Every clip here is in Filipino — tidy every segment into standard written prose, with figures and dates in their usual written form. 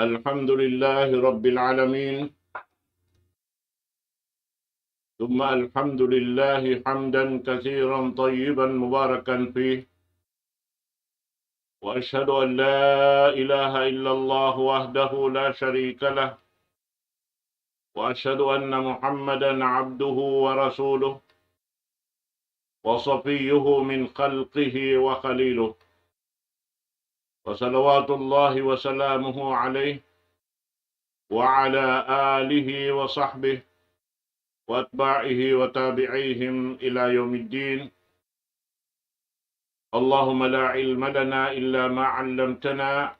الحمد لله رب العالمين. ثم الحمد لله حمدا كثيرا طيبا مباركا فيه. وأشهد أن لا إله إلا الله وحده لا شريك له. وأشهد أن محمدا عبده ورسوله وصفيه من خلقه وخليله. وصلوات الله وسلامه عليه وعلى آله وصحبه وأتباعه وتابعيهم إلى يوم الدين. اللهم لا علم لنا إلا ما علمتنا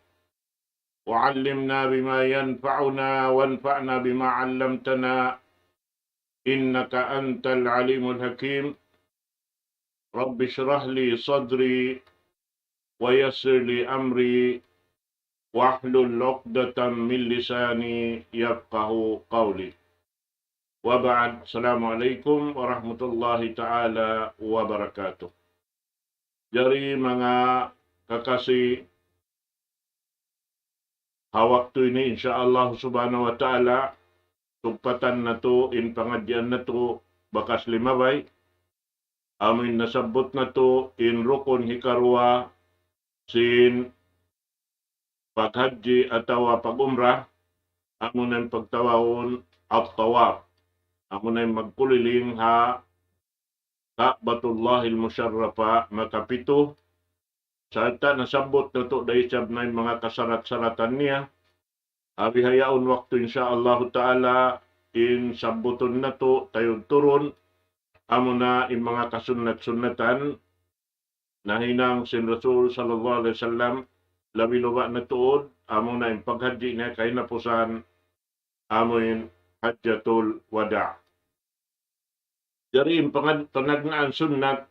وعلمنا بما ينفعنا وانفعنا بما علمتنا إنك أنت العليم الحكيم. رب اشرح لي صدري ويسر لي أمري واحلل عقدة من لساني يفقه قولي. وبعد، السلام عليكم warahmatullahi taala wabarakatuh. Dari mga kakasih, hawak to ini insyaallah subhanahu wa ta'ala tugpatan na to in pangadyan na to bakas limabay. Amin nasabot na to in rukun hikarwa sin paghaji atawa pag-umrah. Amo na pagtawon at tawaf. Amo na magkuliling ha Ka'batullahil Musharrafa makapito. Sarta nasabot na to dahil sab na mga kasarat-saratan niya. Abi hayaon waktu insyaallah ta'ala in sabuton na to tayo turon. Amo na in mga kasunat-sunatan na hinang sin Rasul sallallahu alaihi wasallam labi luwa na tuod. Amo na in paghaji niya kay napusan amo in Hajjatul Wada'. Dari in panagnaan sunnat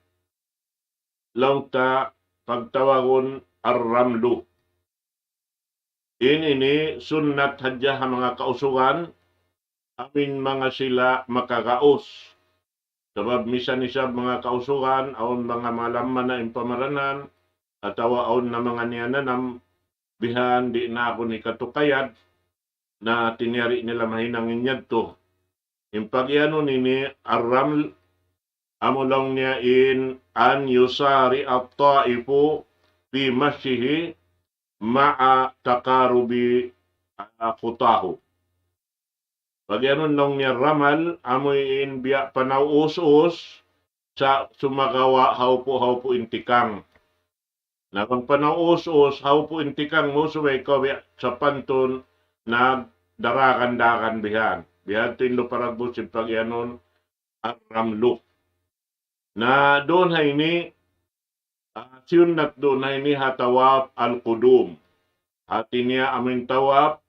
lang ta pagtawagon ar-ramlu. Ini sunnat hadya ha mga kausugan amin mga sila makakaos. Sabab misan isab mga kausugan aon mga malaman na impamaranan atawa aon na mga niyananam bihan di na ako ni katukayad na tiniyari nila mahinang inyadto. Impagyano nini ar-raml amo lang niya in an yusari at-taifu fi masyihi ma'a takarubi khutahu. Pagyanon lang niya ramal amoy in biya panauus-us sa sumagawa haupo intikang. Na kung panauus-us haupo intikang mo suway ko sa pantun na darakan-dakan bihan. Bihan tinlo paragbut si pagyanon ar-ramlu. Na doon hay ni sunnat doon hay ni hatawaf al-qudum. Hati niya amin tawaf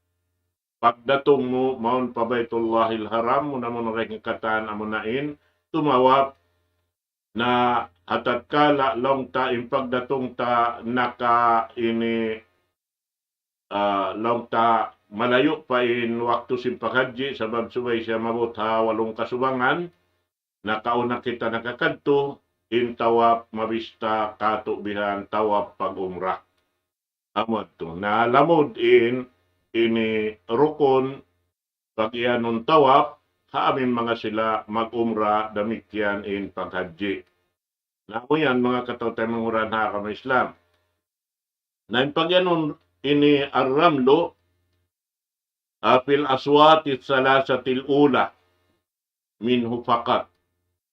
pagdatong mo maun pa Baitullahil Haram mo namon rek katan amunain tumawaf na hatat kala long ta impagdatong ta naka ini long ta malayo pa in waktu simpaghaji sabab subay siya mabot ha 8 kasubangan. Nakauna kita nakakadto in tawaf mabista kato bihan tawaf pag-umrah. Amod to. Na lamod in ini rukun pag-iyanon tawaf haamin mga sila mag-umrah damikyan in paghaji. Na mo yan mga katawtay manguran ha kami Islam. Na in pag-iyanon ini ar-ramlu fil aswati salasatil ula minhu faqat.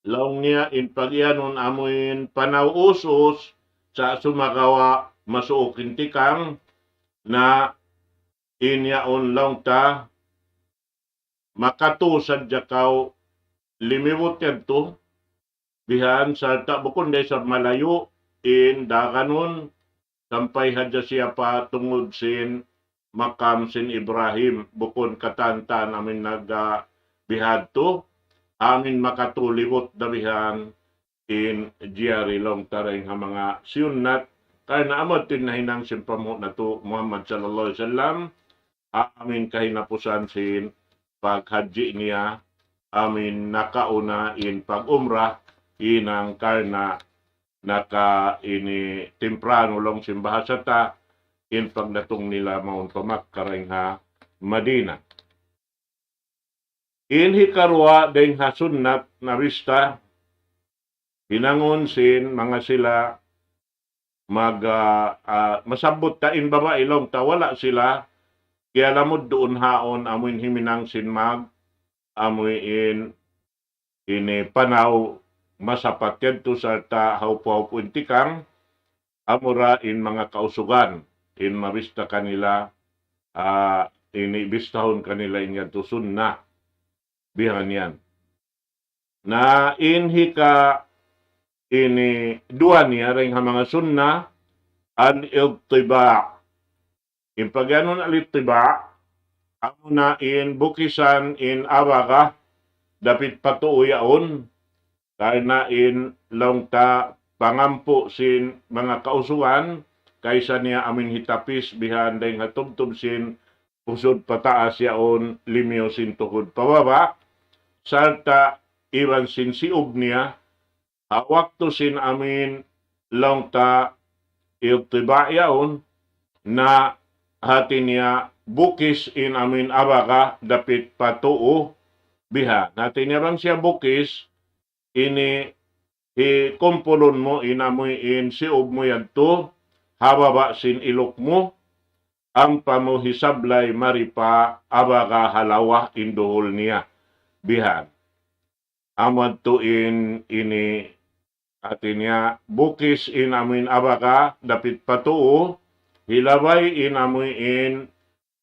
Laong niya in pagyanon amoin panauusos sa sumagawa masuokin tikang na inyaon lang ta makato sa jakaw limiwot yadto bihan sa ta bukon day sa malayo in daganon sampay hadya siya pa tungod sin makam sin Ibrahim bukon katantan amin bihadto amin makatuliwot dabihan in jiyari long taring ha mga sunnat kaya naamod tinahinang simpamo na to Muhammad sallallahu alaihi wasallam amin kahinapusan sin paghaji niya amin nakauna in pag-umrah inang karna naka ini temprano long simbahasata in pagdatong nila maun pamakkareng ha Madina. In hikarwa ding ha sunnat na bista, hinangon sin mga sila masabot ta in babae long ta wala sila kaya lamod doon haon amoy himinang sin amoy ini panaw masapat yadto sa ta hawpaw puntikang amura in mga kausugan in mabista kanila inibistahon kanila in yadto sunna bihan yan na inhika ini dua niya ring mga sunna an iltiba. In pagyanon alitiba, amo na in bukisan in awaga, dapit patuuyaon, kaya na in longta pangampo sin mga kausuhan, kaysa niya amin hitapis bihan dahil hatubtub sin pusod pataas yaon limyo sin tukod pababa, salta iwan sin siub niya, hawak to sin amin longta iltiba yaon na hati niya bukis in amin abaka dapit patuo biha. Natin niya bang siya bukis ini kumpulon mo inamoy in siub mo yadto hababa sin ilok mo ang pamuhisablay maripa abaka halawa induhol niya bihan. Amad to in ini atin niya bukis in amin abaka dapit patuo hilabay inamoy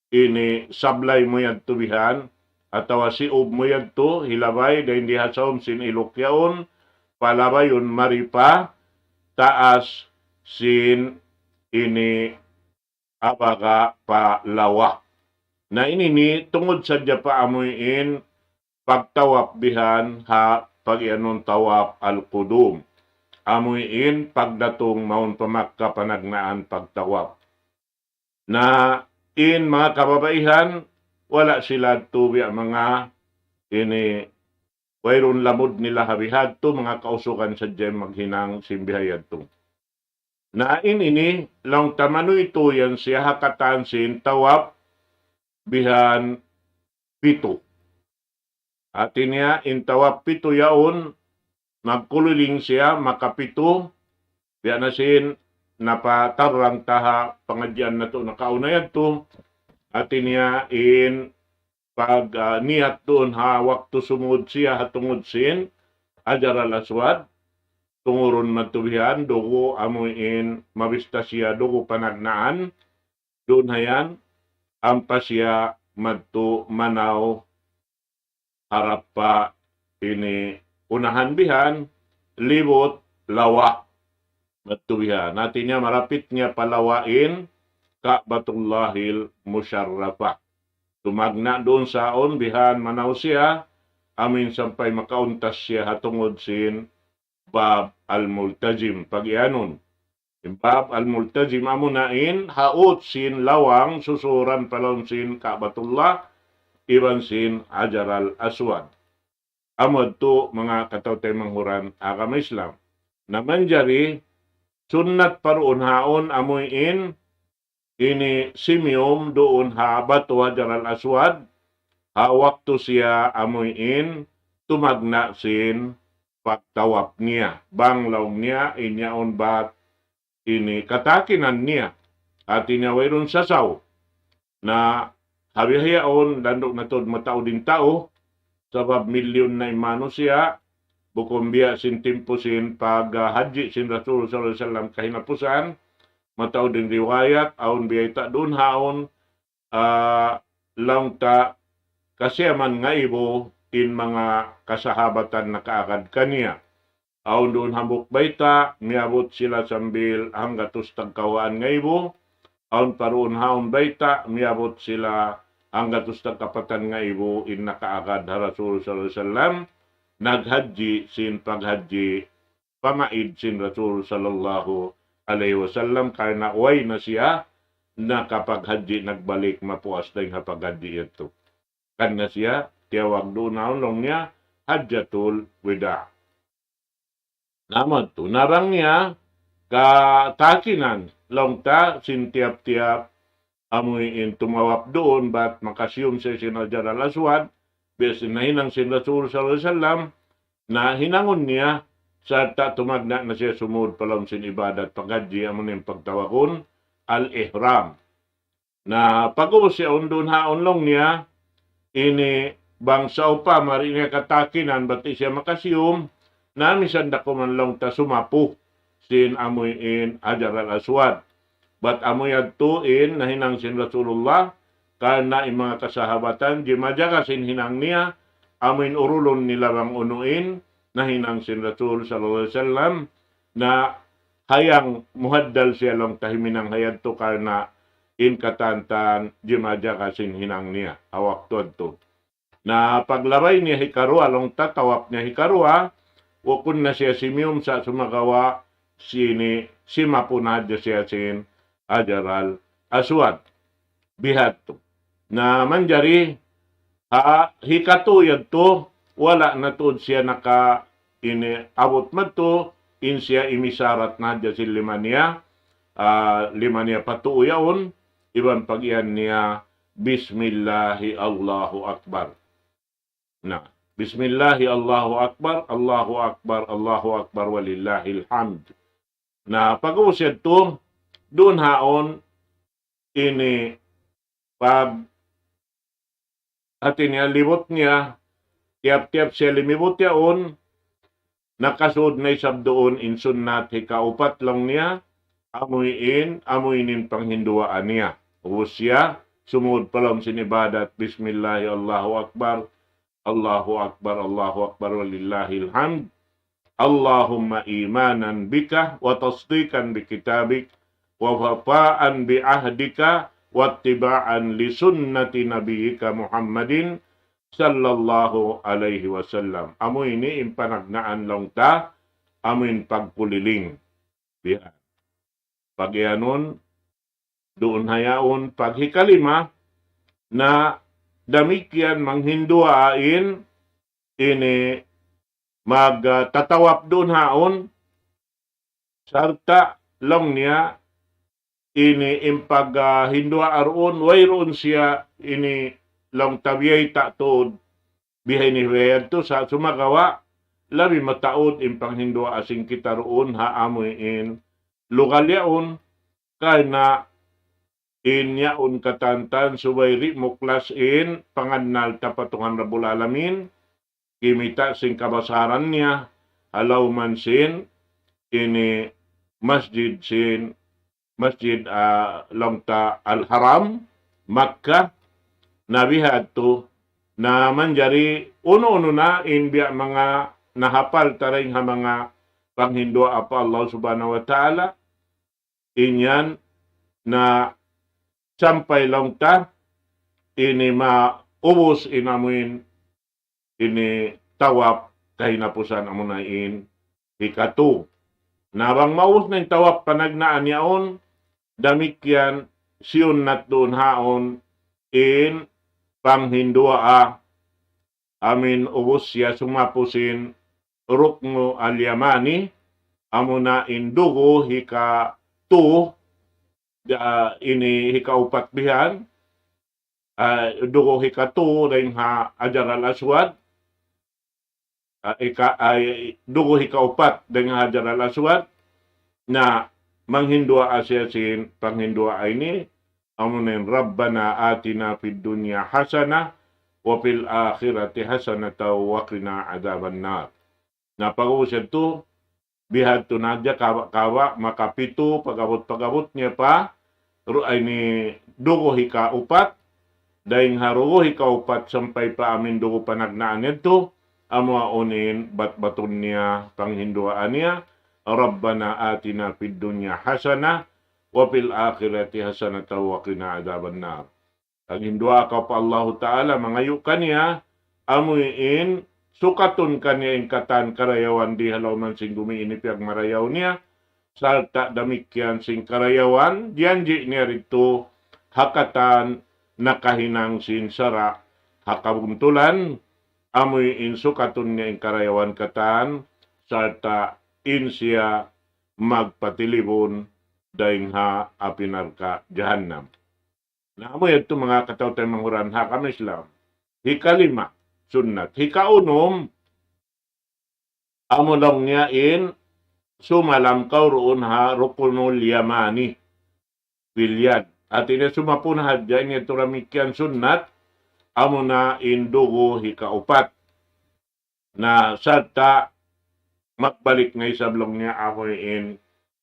ini sablay mo yadto bihan atawa siub mo yadto hilabay dahil hindi hasaom sin ilokyaon palabayon maripa taas sin ini abaka palawa na inini tungod sadya pa amoy pagtawap bihan ha pag-ianon tawap al-qudum amoy pagdatong maun pamakka panagnaan pagtawap na in mga kababaihan, wala sila tubi mga ini wayron lamod nila habihad to mga kausukan sa jem maghinang simbihayad to. Na ini lang tamano ito yan siya hakatan sin tawap bihan pito. At niya in tawap pito yaon magkululing siya makapito biya na sin napatarang taha pangadyan na to nakaunayad to at niya in pag nihat doon hawak to sumud siya hatungod sin ajar al aswad tunguron matubihan dugo amoy mabista siya dugo panagnaan doon hayan ampa siya madto manaw harap pa ini unahan bihan libot lawa matubihan. Natin niya marapit niya palawain Ka'batullahil Musyarrafah. Tumagna doon saon bihan manaw siya amin sampai makauntas siya hatungod sin Bab al-Multazim pag-ianon. Bab al-Multazim amunain haot sin lawang susuran palon sin Ka'batullah iban sin Hajar al-Aswad. Amod to mga katawtay manghuran agama Islam. Naman jari sunnat paruon haon amoy ini simyom doon habat o Hajar al-Aswad hawak to siya amoy tumagna sin pagtawap niya banglaw niya inyaon bat ini katakinan niya at inawayron sasaw na habihayaon landok na tod matao din tao sabab milyon na imano siya bukumbiya sin timpo sin pag-haji sin Rasul sallallahu alaihi wasallam kahinapusan matao din riwayat aon biyayta doon haon lang ta kasi man nga ibo in mga kasahabatan na kaagad kaniya aon doon hambok bayta miabot sila sambil hanggatos tagkawaan nga ibo aon paruon haon bayta miabot sila hanggatos tagkapatan nga ibo in nakaagad ha Rasul sallallahu alaihi wasallam naghaji sin paghaji pamaid sin Rasul sallallahu alaihi wasallam karena way na siya na kapag haji nagbalik mapuas na yung hapaghaji ito. Kan na siya tiyawag doon na ulong niya Hajjatul Wida. Naman to narang niya katakinan long ta sintiap-tiap amoy in tumawap doon bat makasiyum sa Hajar al-Aswad bis nahinang sin Rasul sallallahu alaihi wasallam na hinangon niya sa tumagna na siya sumud palong sin ibadat paghaji amo ning pagtawakon al-ihram na pag-uos siya undon haon long niya ini bangsa upa mari niya katakinan bati siya makasiyum na misan dako man long ta sumapu sin amoy in Hajar al-Aswad. Bat amoy adtuin na hinang sin Rasulullah kana yung mga kasahabatan di majaga sin hinang niya amoy urulon nila bang unuin na hinang sin Rasul sallallahu alaihi wasallam na hayang muhaddal siya long tahiminang hayad to kana in katantan di majaga sin hinang niya awak to na paglabay niya hikarua long tatawap niya hikarua wakun na siya simiyum sa sumagawa sini simapunad siya sin Hajar al-Aswad bihat to na manjari hikatuyad to wala na to siya naka ini abot man to in siya imisarat na dya si limania patuyaon iban pag-iyan niya Bismillahi Allahu Akbar na Bismillahi Allahu Akbar Allahu Akbar Allahu Akbar walillahil hamd na pag-uusad to doon haon ini pag atin niya libot niya tiap-tiap siya limibot yaon nakasud na isab doon in sunnat hikaupat lang niya amuinin panghinduaan niya ubos siya sumud palang sinibadat Bismillahi Allahu Akbar Allahu Akbar Allahu Akbar walillahil hamd Allahumma imanan bika wa tasdiqan bi kitabik wa wafa'an bi ahdika wa ittiba'an li sunnati nabiyyika Muhammadin sallallahu alaihi wasallam. Amo ini impanagnaan lang ta, amin pagpuliling. Biyan. Pagyanon, doon hayaon paghikalima na damikyan manghinduain ini magtatawap doon haon sarta lang niya ini impag hindua aron wayron siya ini lang tabiyay tatud bihay ni Weyad to sa sumagawa labi mataod impang hindua asing kita roon haamoy in lugalyaon kay na inyaon katantan subayri muklas in pangannal tapatungan Rabbul Alamin kimita sing kabasaran niya halaw man sin ini masjid Lamta Al-Haram Makkah nabihad to na manjari uno-uno na inbiya mga nahapal taring ha mga panghindua apa Allah subhanahu wa ta'ala inyan na sampay lang ta ini maubos inamuin ini tawap kahinapusan amunain hikatu nabang maus na yung tawap panagnaan yaon damikyan siyon nat doon haon in panghindua amin ubos siya sumapusin rukno al-yamani amuna indugo hika tu ini hika upat bihan dugo hika tu ring ha Hajar al-Aswad dugo hika upat dengan Hajar al-Aswad na manghindua asya sin panghindua ini amunin Rabbana atina fid dunya hasanah wa fil akhirati hasanah wa qina adzaban nar. Na pag-usad to bihad to nadya kawa makapito pagabot niya pa ay ni dugo hika upat daing harugo hika upat sampay pa amin dugo panagnaan nito amo onin batbaton niya panghinduaan niya Rabbana atina fid dunya hasanah wa fil akhirati hasanatan wa qina adzaban nar. Ang hindua ka pa Allah Ta'ala mangayo kaniya amuin sukatun kaniya ingkatan karayawan di halaw man sing gumiini piyag marayaw niya salta damikyan sing karayawan dianji niya rito hakatan nakahinang sin sara hakabuntulan amuin sukatun niya ing karayawan katan salta in siya magpatilibon daing ha apinarka jahannam. Na amo ito mga katawtay manguran ha kami Islam. Hikalima, sunnat. Hikaunom, amo lang niya in sumalamkaw roon ha rukunul yamani. Bilyad. At ina sumapunahad dyan niya turamikyan sunnat, amo na indugo hikaupat. Na sadta makbalik ngay sablong niya ako in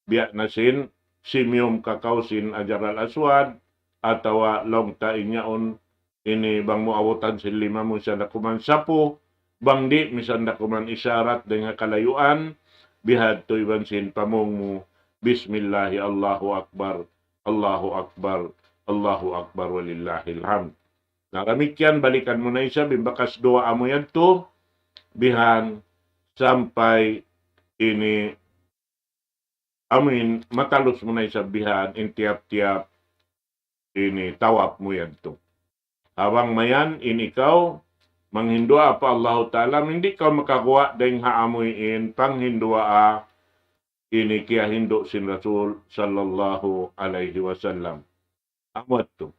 biya nasin simyum kakausin ajaral aswad atawa long ta inyaon ini bang mo awotan sin lima mo siya nakuman sapo bang di misan nakuman isyarat dengan kalayuan bihad to iban sin pamong mo bismillahi Allahu akbar Allahu akbar Allahu akbar walillahil hamd. Naramikyan balikan mo na isa bimbakas doa amo yan to bihan sampai ini amin matalos mo na isabihan in tiap-tiap ini tawap mo yan to. Habang mayan in ikaw manghindua pa Allah Ta'ala hindi ka makakuha dahil haamuin panghindua ini kaya hindo sin Rasul sallallahu alaihi wasallam. Amot to.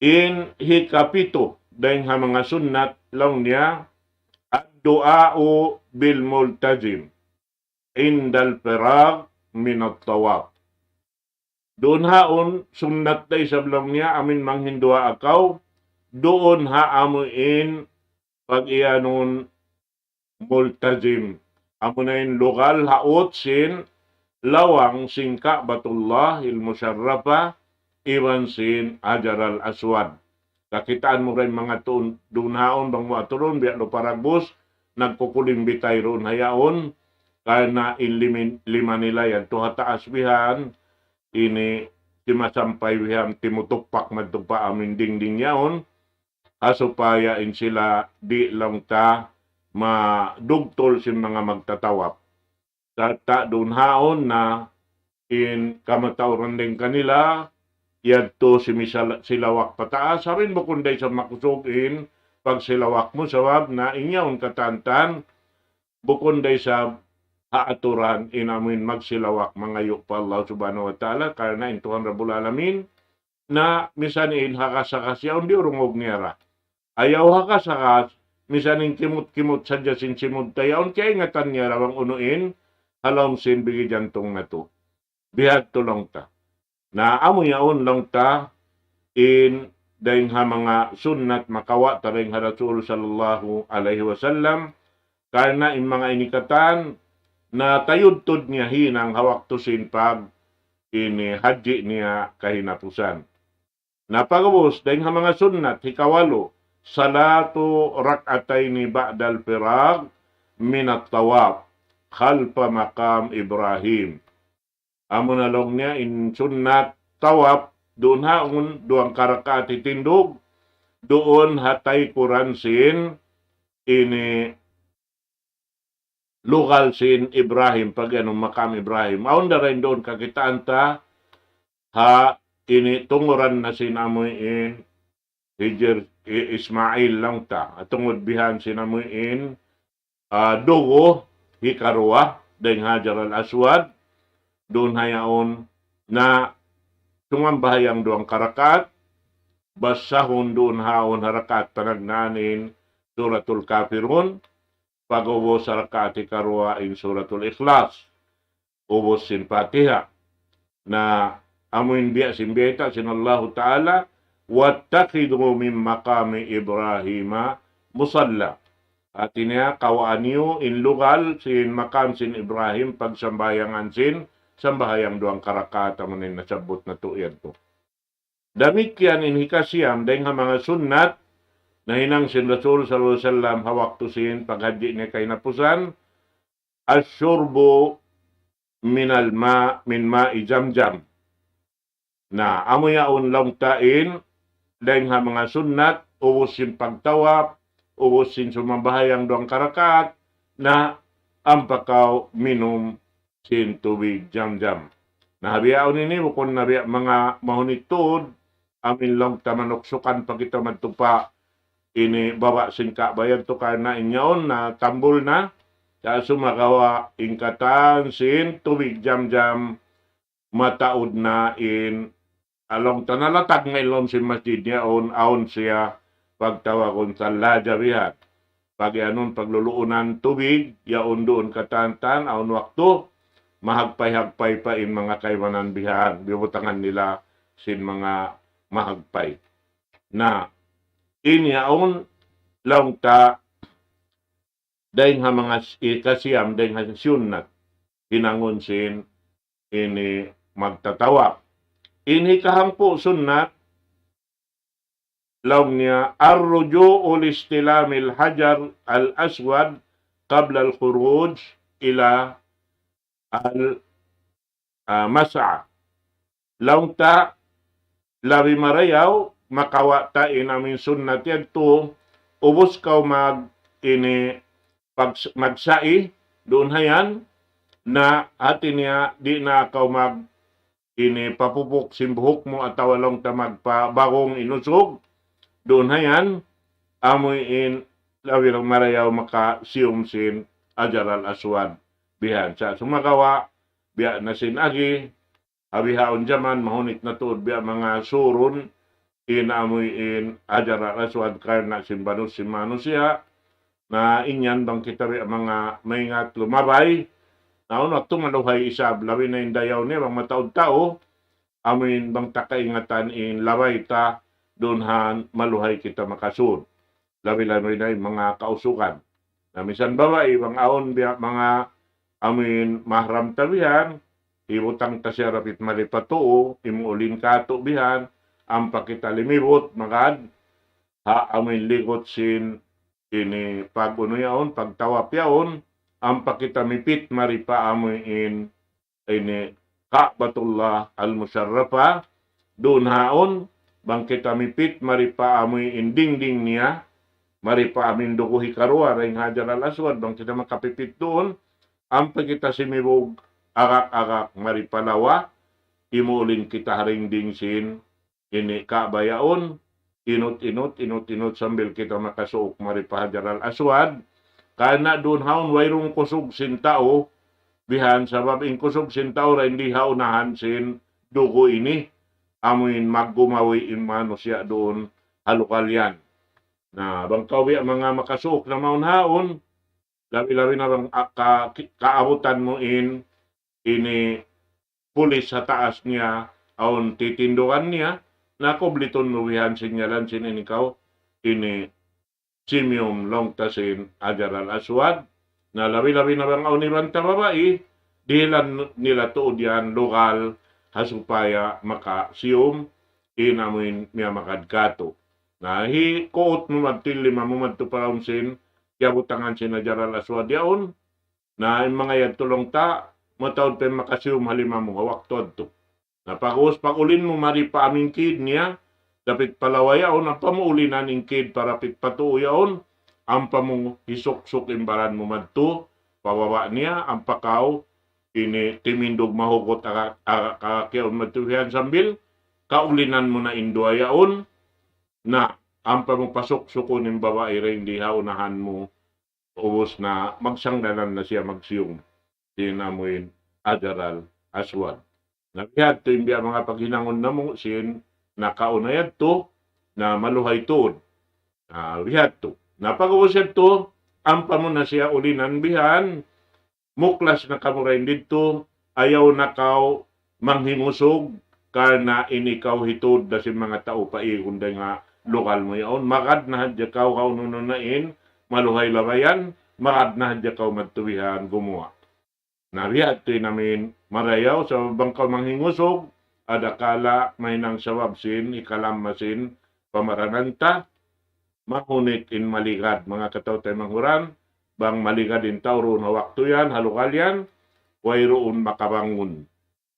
In hikapito dahil mga sunnat lang niya ad-du'a'u bil multazim indal firag min at-tawaf. Doon haon sunnat day sablong niya amin manghindua akaw doon ha amuin pag iyanon multazim amunain lokal haot sin lawang singka batullah il musyarrafa iwan sin ajar al aswad. Kakitaan mo rin mga doon haon bang mo aturon biya lo paragbos nagkukulimbitay ron hayaon kaya na lima nila yan tuha taas bihan ini timasampay bihan timutukpak madtupa amin dingding yaon asupaya in sila di lang ta madugtol sin mga magtatawap ta doon haon na in kamatawran din kanila yadto si silawak pataas sarin mo kunday sa makusugin pag silawak mo sawab na inyaon katantan bukunday sa haaturan inamin magsilawak mangayo pa Allah subhanahu wa ta'ala karena intuhan Rabbul Alamin na misan in hakasakas yaon di urungog niyara ayaw hakasakas misan in kimot-kimot sadya sin simod tayaon kaya ingatan niya rawang unuin halom sin bigi jantong na to bihag tulong ta na amo yaon lang ta in dahil ha mga sunnat makawa taring ha Rasul sallallahu alaihi wasallam karena in mga inikatan na tayudtod niya hinang hawak tusin pag ini haji niya kahinapusan. Napagabos dahil ha mga sunnat hikawalo salatu rak'ataini ba'dal firag minat tawaf khalfa maqam Ibrahim. Amo na long niya in sunnat tawaf doon haon duang karakaat itindog doon hatay kuransin ini lokal sin Ibrahim pag anong makam Ibrahim aon na rin doon kakitaan ta ha ini tunguran na sinamuin Hijr Ismail lang ta atungod bihan sinamuin dugo hikarwa dahil Hajar al-Aswad doon hayaon na tumambahayang duang karakat basahon doon haon harakat panagnanin suratul kafirun pag-ubos sa rakaat ikarwa in suratul ikhlas ubos sin Fatiha na amuin biya simbeta sin Allah Ta'ala wattakhidhu min maqami Ibrahima musalla at iniya kawaan niyo in lugal sin makam sin Ibrahim pagsambayangan sin sambahayang duang karakat amunin nasabot na tuyan to. Damit yan in hikasiyam dahil nga mga sunnat na hinang sin Rasul sallallahu alaihi wasallam hawak tusin paghaji niya kay napusan asyurbu minal min ma'i jamjam na amuyaon lang tain dahil nga mga sunnat ubos sin pagtawap ubos sin sumabahayang duang karakat na ang pakaw minum sin tubig jam-jam. Nahabiyaon ini bukon nabiya mga mahunitod amin lang tamanoksukan pag ito magtupa ini baba sin kabayan to karena inyaon na tambol na sa sumagawa ingkatan sin tubig jam-jam mataod na in along tanalatag nga ilom si masjid niya aon siya pagtawag sa lajabihat. Pag anon pagluluunan tubig, yaon doon katantan, aon wakto, mahagpay-hagpay pa in mga kaymanan bihan, bibutangan nila sin mga mahagpay. Na inyaon lang ta dahil nga mga kasiyam, dahil nga siyunat, hinangon sin ini magtatawag. Ini kahampo sunnat, law niya, arruju'u listilamil hajar al-aswad qabla al-khuruj ila al-mas'a. Law ta, labi marayaw, makawata inamin sunnat yan to, ubos kaw magsai, doon hayan, na atin niya, di na kaw papupok simbuhok mo at tawalong ta magpabagong inusog, doon hayan, amoy in labi lang marayaw makasiyum sin ajar al-aswad bihan. Sa sumagawa, biya na sin agi, abihaon jaman, mahunit na tuod, biya mga surun, amoy in ajar al-aswad karna sin banus sin manusia, na inyan bang kita mga maingat lumabay, naon wakto maluhay isab, labi na yung dayaw niya, bang mataod-tao, amin bang takaingatan in labay ta, doonhan maluhay kita makasud. Labi-labi na yung mga kausukan. Na misan babae, bang aon biya mga amin mahram tabihan, ibutang ta siya rapit malipatuo, imuulin kato bihan, ang pakita limibot, magad, amin ligot sin ini paguno yaon, pagtawap yaon, ang pakita mipit maripa amoy in ini Ka'batullah al-Musharrafa, doon haon, bang kita mipit maripa amoy in dingding niya, maripa amin dukuhi karua, ring hajar al-aswad, bang kita makapipit doon, ang pakita simibog agak-agak maripalawa, imuulin kita haring dingsin, ini Ka'bayaon, inut sambil kita makasuok maripa hajar al-aswad, kana doon haon wayrong kusog sin tao, bihan sabab in kusog sin tao ra hindi haunahan sin dugo ini, amuin maggumawi in manusia doon halukalyan. Na bangkaw biya mga makasuok na maunhaon, labi-labi na bang kaabutan mo ini pulis sa taas niya, aon titindukan niya, na kubliton mo bihan sinyalan sin inikaw, ini Simeon long tasin ajar al-aswad, na labi-labi na bang auniban ta babae, dilan nila tuod yan lokal hasupaya makasiyum, inamuin niya makadkato. Na kuot mo magtili mamumadto pa sin, kaya butangan sin ajar al-aswad yaon, na yung mga yan tulong ta, matawad pa makasiyum halima mo hawak to. Na pag-ulin mo maripa aming kid niya, dapat palawayaon, ang pamuulinan ng kid para patuyaon, ang pamu hisok-sok imbaran mo madto, pababa niya, ang pakaw, ini timindog mahugot kakakyaon matuhian sambil, kaulinan mo na induayaon, na ang pamupasok-suko ng babae rin di haunahan mo, ubos na magsangdanan na siya magsiyong, sinamuin ajaral aswad. Naghihat to yung mga paghinangon na mo, sin nakaunayad to, na maluhay to, lihat to. Napag-uusap to, ampa mo na siya ulinan bihan, muklas na kamurain dito, ayaw na kaw manghingusog, karna inikaw hitod na si mga tao pa ikunda nga lokal mo yaon, makad na hadya kaw nununain, maluhay labayan, makad na hadya kaw magtuwihan gumawa. Narihat to namin marayaw sa bangkaw manghingusog, adakala may nang sawabsin, ikalamasin, pamarananta, mahunit in maligad, mga kataw tayo manghuran, bang maligad in tawro na wakto yan, halukal yan, wayroon makabangun.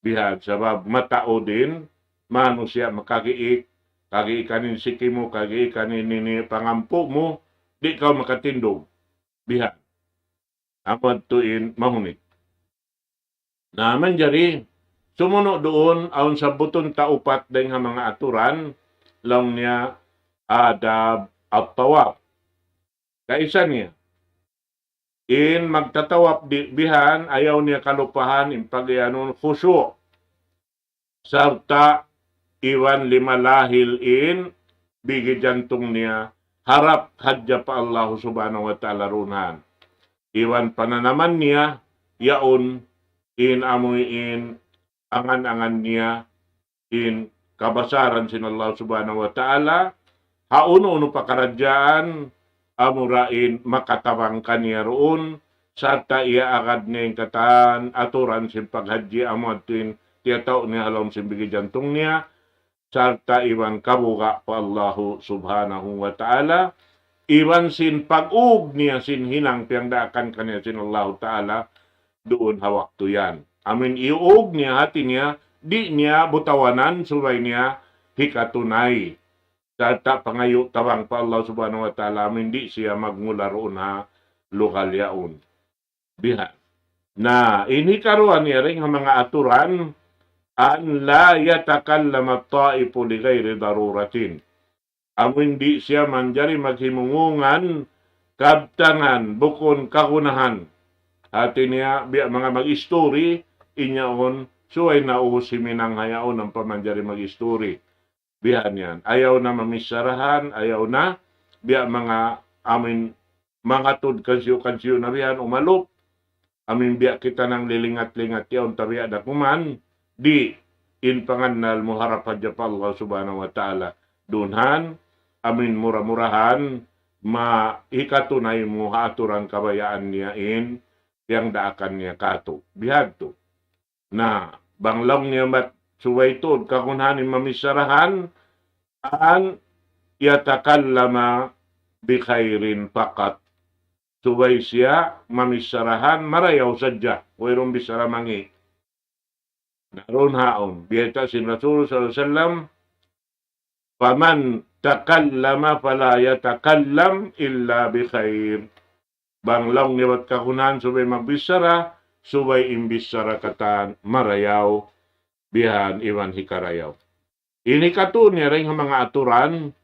Bihan, sabab matao din, mano siya makagiik, kagiikanin siki mo, kagiikanin pangampo mo, di ka makatindog. Bihan, amad tuin mahunit. Naman jari, sumuno doon, aon sa buton taupat din nga mga aturan, lang niya adab at tawap. Kaisa niya, in magtatawap bihan, ayaw niya kalupahan in pagyanon khusyu. sarta iwan lima lahil in bigi jantung niya harap hadya pa Allah subhanahu wa ta'ala runhan. Iwan pananaman niya yaon in amoy in angan-angan niya in kabasaran sin Allah subhanahu wa ta'ala hauno-uno pakaradyaan amurain makatawang kaniya roon sarta iya agad niyang katan aturan sin paghadyi amot tin tiyataw niya alam sin bigi jantung niya sarta iwan kabuga pa Allah subhanahu wa ta'ala iwan sin pag-ug niya sin hinang piyangdaakan kaniya sin Allah ta'ala doon hawak to yan. Amin iug niya hati niya di niya butawanan subay niya hikatunay. Sarta pangayo tawang pa Allah subhanahu wa ta'ala amin di siya magmula roon ha lokal yaon. Bihan. Na inhikaruan niya rin ang mga aturan an la yatakallam at-taifu li ghairi daruratin. Amin di siya manjari maghimungungan kabtangan bukon kakunahan. Hati niya biya mga mag-story inyaon suway na uhusiminang hayaon ang pamanjari mag-story. Bihan yan. Ayaw na mamisarahan, ayaw na biya mga amin mga tud kansiyo na bihan umalop. Amin biya kita nang lilingat-lingat yaon tabiya da kuman di in panganal muharap hadya pa Allah subhanahu wa ta'ala. Dunhan amin murah-murahan maikatunay mo aturan kabayaan niya in yang daakan niya kato. Bihag to. Na banglaw niya mat suway to kakunhanin mamisarahan an yatakallama bikhairin fakat. Suway siya mamisarahan marayaw sadya. Wairong bisara mangi. Naroon haon. Biyata sin Rasul sallallahu alaihi wasallam faman takallama fala yatakallam illa bikhair. Banglaw niwat kakunan subay magbisara, subay imbisara katan marayaw, bihan iwan hikarayaw. Ini kato niya rin ang mga aturan,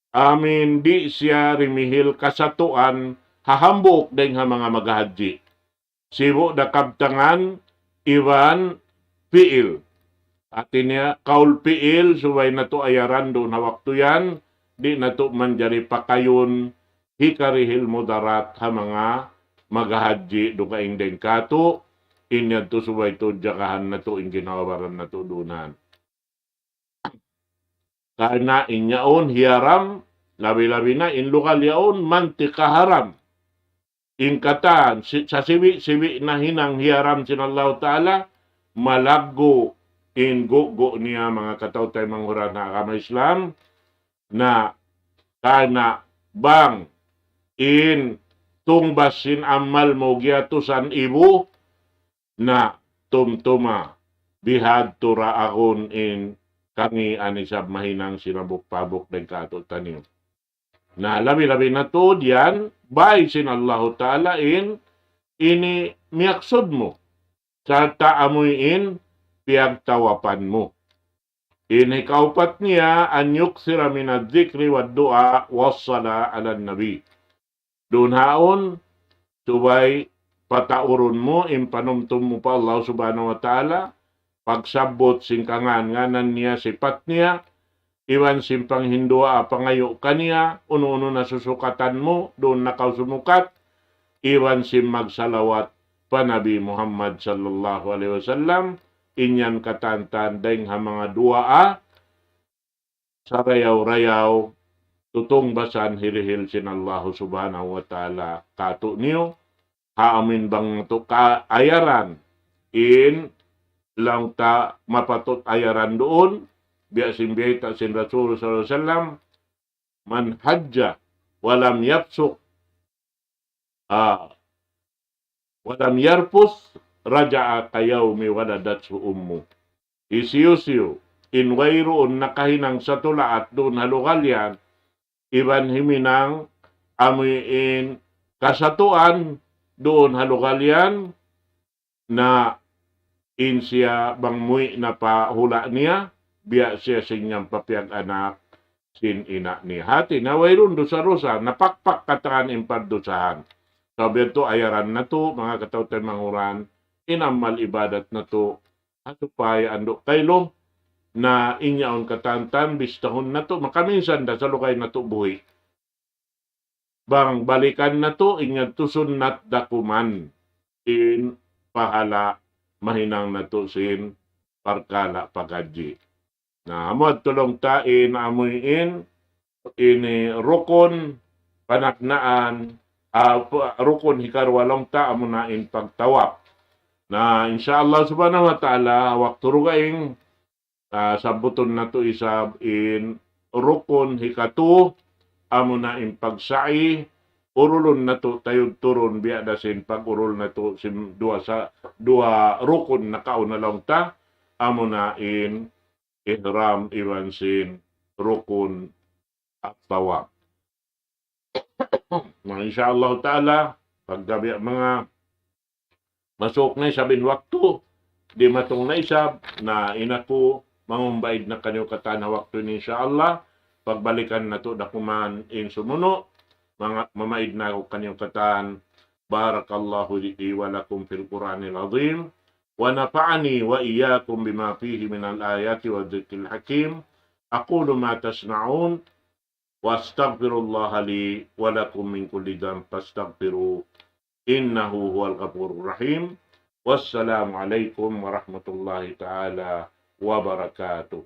amin di siya rimihil kasatuan, hahambok din ang mga maghadji. Sibo da kabtangan, iwan piil. Atin niya, kaul piil, subay na to ayaran doon hawak to yan, di na to manjari pakayon, hikarihil mudarat ha mga maghadji do kaing den kato inyad to subay to jakahan na to in ginawaran na to dunan. Karena inyaon hiaram labi-labi na in lokal yaon mantika haram. In katan sa siwi na hinang hiaram sin Allah ta'ala malaggo in go niya mga kataw tayo manghuran na agama Islam na kana bang in tungbasin amal mo giatusan ibu na tumtuma bihad tura akon in kangi anisab mahinang sinabok-pabok ng kato tanim. Na labi-labi na to diyan bay sin Allah ta'ala in ini miyaksod mo sa taamoy in piyagtawapan mo. Ini kaupat niya an yuksira minad zikri wad du'a wassala ala nabi. Doon haon, subay patauron mo, impanumtum mo pa Allah subhanahu wa ta'ala, pagsabot singkangan nganan niya sipat niya, iwan simpang hindua pangayo kaniya, uno-uno na susukatan mo, doon nakaw sumukat, iwan sim magsalawat pa Nabi Muhammad sallallahu alaihi wasallam, inyan katantan dahing ha mga dua sa rayaw-rayaw, tutong basan hirihil sin Allah subhanahu wa ta'ala kato niyo haamin bang to ayaran in lang ta mapatot ayaran doon biya simbiyata sin Rasul sallallahu alaihi wasallam man hajja walam yapsuk walam yarpus raja'a kayawmi waladatsu ummu isiyusiyo in wayroon nakahinang sa tulaat doon halukalyan iban himinang amuin kasatuan doon halukalyan na in siya bang muy na pahula niya biya siya sinyang papiyag anak sin ina ni hati na wayron do sa rosa napakpak katangan impardusahan sabi to ayaran na to mga katawtan manguran inamal ibadat na to atupay ando kaylom na inyaon katantan bistahon na to makaminsan da sa lukay na to buhi. Bang balikan na to ingat tusun nat dakuman in pahala mahinang na to sin parkala pagaji. Na amod tulong tain amuin ini rukun panaknaan rukun hikarwalong ta amunain pagtawap. Na insyaallah subhanahu wa ta'ala waktu rugaing sabuton na to isab in rukun hikatu amunain pagsai urulon na to tayod turon biya dasin pag-urol na to sim dua rukun na kauna lang ta amunain ihram iwansin rukun at tawaf. Insyaallah ta'ala paggabi mga masuk na isabin waktu di matong na isab na inaku mangumbaid na kanyo katana waktu ni insyaallah pagbalikan na to dakuman in sumuno mga mamaid na ko kanyo katan barakallahu li wa lakum fil Qur'anil azim wa nafa'ani wa iyyakum bima fihi min al ayati wa dhikril hakim aqulu ma tasma'un wa astaghfirullaha li wa lakum min kulli dhanb fastaghfiruhu innahu huwal ghafurur rahim. Wassalamu alaikum warahmatullahi taala wabarakatuh.